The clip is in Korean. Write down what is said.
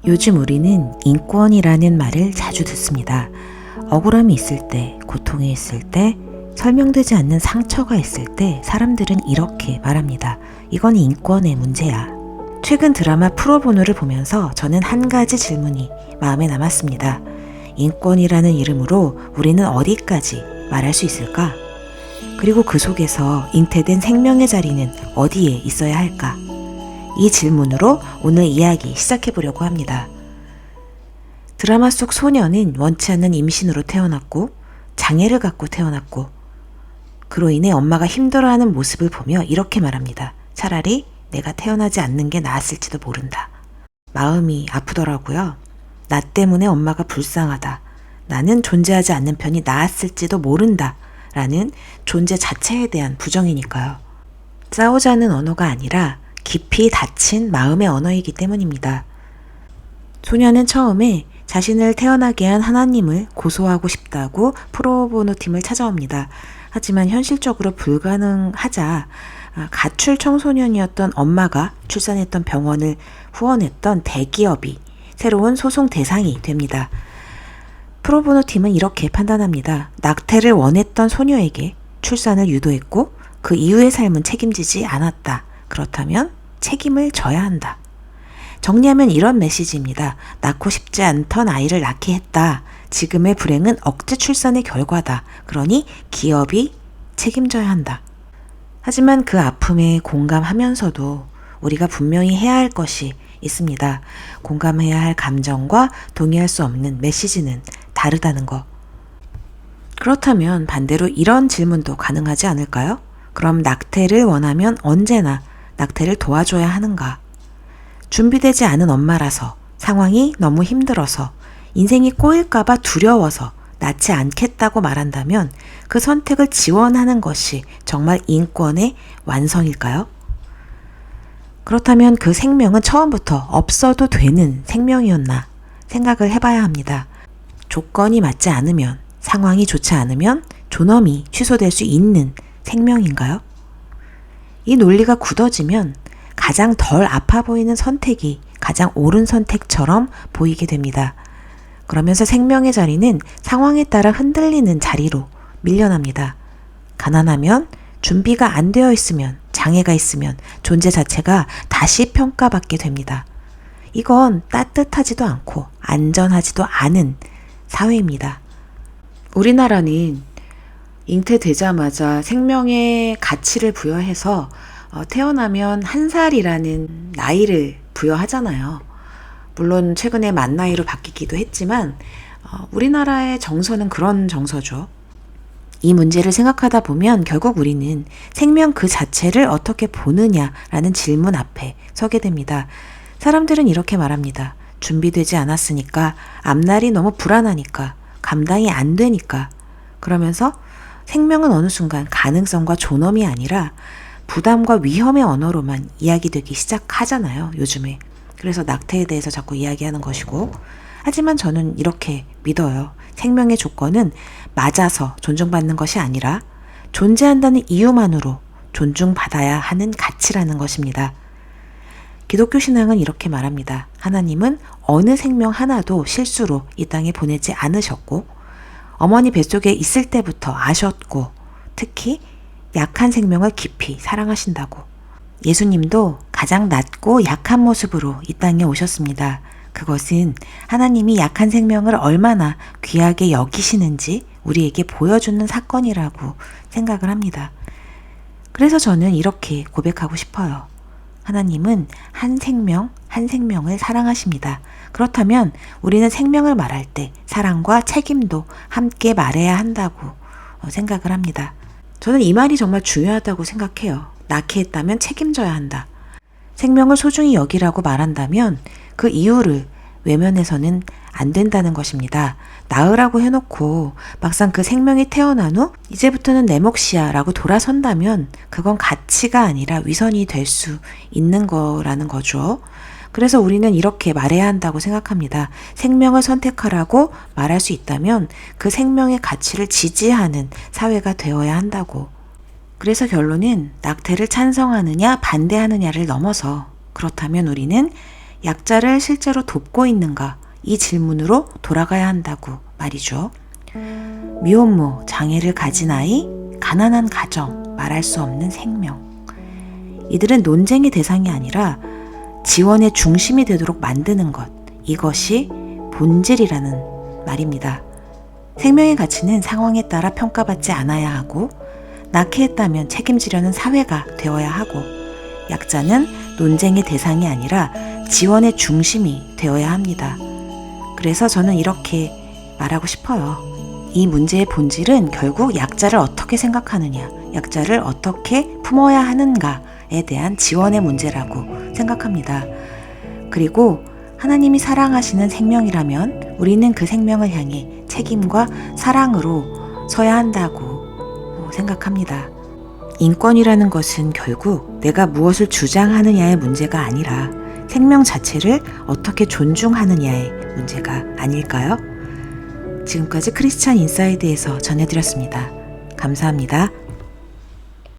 요즘 우리는 인권이라는 말을 자주 듣습니다. 억울함이 있을 때, 고통이 있을 때, 설명되지 않는 상처가 있을 때 사람들은 이렇게 말합니다. 이건 인권의 문제야. 최근 드라마 프로보노를 보면서 저는 한 가지 질문이 마음에 남았습니다. 인권이라는 이름으로 우리는 어디까지 말할 수 있을까? 그리고 그 속에서 잉태된 생명의 자리는 어디에 있어야 할까? 이 질문으로 오늘 이야기 시작해 보려고 합니다. 드라마 속 소녀는 원치 않는 임신으로 태어났고 장애를 갖고 태어났고 그로 인해 엄마가 힘들어하는 모습을 보며 이렇게 말합니다. 차라리 내가 태어나지 않는 게 나았을지도 모른다. 마음이 아프더라고요. 나 때문에 엄마가 불쌍하다. 나는 존재하지 않는 편이 나았을지도 모른다. 라는 존재 자체에 대한 부정이니까요. 싸우자는 언어가 아니라 깊이 닫힌 마음의 언어이기 때문입니다. 소녀는 처음에 자신을 태어나게 한 하나님을 고소하고 싶다고 프로보노 팀을 찾아옵니다. 하지만 현실적으로 불가능하자 가출 청소년이었던 엄마가 출산했던 병원을 후원했던 대기업이 새로운 소송 대상이 됩니다. 프로보노 팀은 이렇게 판단합니다. 낙태를 원했던 소녀에게 출산을 유도했고 그 이후의 삶은 책임지지 않았다. 그렇다면 책임을 져야 한다. 정리하면 이런 메시지입니다. 낳고 싶지 않던 아이를 낳게 했다. 지금의 불행은 억제 출산의 결과다. 그러니 기업이 책임져야 한다. 하지만 그 아픔에 공감하면서도 우리가 분명히 해야 할 것이 있습니다. 공감해야 할 감정과 동의할 수 없는 메시지는 다르다는 것. 그렇다면 반대로 이런 질문도 가능하지 않을까요? 그럼 낙태를 원하면 언제나 낙태를 도와줘야 하는가? 준비되지 않은 엄마라서 상황이 너무 힘들어서 인생이 꼬일까봐 두려워서 낳지 않겠다고 말한다면 그 선택을 지원하는 것이 정말 인권의 완성일까요? 그렇다면 그 생명은 처음부터 없어도 되는 생명이었나 생각을 해봐야 합니다. 조건이 맞지 않으면, 상황이 좋지 않으면 존엄이 취소될 수 있는 생명인가요? 이 논리가 굳어지면 가장 덜 아파 보이는 선택이 가장 옳은 선택처럼 보이게 됩니다. 그러면서 생명의 자리는 상황에 따라 흔들리는 자리로 밀려납니다. 가난하면, 준비가 안 되어 있으면, 장애가 있으면 존재 자체가 다시 평가받게 됩니다. 이건 따뜻하지도 않고 안전하지도 않은 사회입니다. 우리나라는 잉태되자마자 생명의 가치를 부여해서 태어나면 1살이라는 나이를 부여하잖아요. 물론 최근에 만 나이로 바뀌기도 했지만 우리나라의 정서는 그런 정서죠. 이 문제를 생각하다 보면 결국 우리는 생명 그 자체를 어떻게 보느냐라는 질문 앞에 서게 됩니다. 사람들은 이렇게 말합니다. 준비되지 않았으니까, 앞날이 너무 불안하니까, 감당이 안 되니까. 그러면서 생명은 어느 순간 가능성과 존엄이 아니라 부담과 위험의 언어로만 이야기되기 시작하잖아요, 요즘에. 그래서 낙태에 대해서 자꾸 이야기하는 것이고. 하지만 저는 이렇게 믿어요. 생명의 조건은 맞아서 존중받는 것이 아니라 존재한다는 이유만으로 존중받아야 하는 가치라는 것입니다. 기독교 신앙은 이렇게 말합니다. 하나님은 어느 생명 하나도 실수로 이 땅에 보내지 않으셨고 어머니 뱃속에 있을 때부터 아셨고 특히 약한 생명을 깊이 사랑하신다고. 예수님도 가장 낮고 약한 모습으로 이 땅에 오셨습니다. 그것은 하나님이 약한 생명을 얼마나 귀하게 여기시는지 우리에게 보여주는 사건이라고 생각을 합니다. 그래서 저는 이렇게 고백하고 싶어요. 하나님은 한 생명, 한 생명을 사랑하십니다. 그렇다면 우리는 생명을 말할 때 사랑과 책임도 함께 말해야 한다고 생각을 합니다. 저는 이 말이 정말 중요하다고 생각해요. 낳게 했다면 책임져야 한다. 생명을 소중히 여기라고 말한다면 그 이유를 외면해서는 안 된다는 것입니다. 낳으라고 해놓고 막상 그 생명이 태어난 후 이제부터는 내 몫이야 라고 돌아선다면 그건 가치가 아니라 위선이 될 수 있는 거라는 거죠. 그래서 우리는 이렇게 말해야 한다고 생각합니다. 생명을 선택하라고 말할 수 있다면 그 생명의 가치를 지지하는 사회가 되어야 한다고. 그래서 결론은 낙태를 찬성하느냐 반대하느냐를 넘어서 그렇다면 우리는 약자를 실제로 돕고 있는가? 이 질문으로 돌아가야 한다고 말이죠. 미혼모, 장애를 가진 아이, 가난한 가정, 말할 수 없는 생명. 이들은 논쟁의 대상이 아니라 지원의 중심이 되도록 만드는 것. 이것이 본질이라는 말입니다. 생명의 가치는 상황에 따라 평가받지 않아야 하고, 낳게 했다면 책임지려는 사회가 되어야 하고, 약자는 논쟁의 대상이 아니라 지원의 중심이 되어야 합니다. 그래서 저는 이렇게 말하고 싶어요. 이 문제의 본질은 결국 약자를 어떻게 생각하느냐, 약자를 어떻게 품어야 하는가에 대한 지원의 문제라고 생각합니다. 그리고 하나님이 사랑하시는 생명이라면 우리는 그 생명을 향해 책임과 사랑으로 서야 한다고 생각합니다. 인권이라는 것은 결국 내가 무엇을 주장하느냐의 문제가 아니라 생명 자체를 어떻게 존중하느냐의 문제가 아닐까요? 지금까지 크리스찬 인사이드에서 전해드렸습니다. 감사합니다.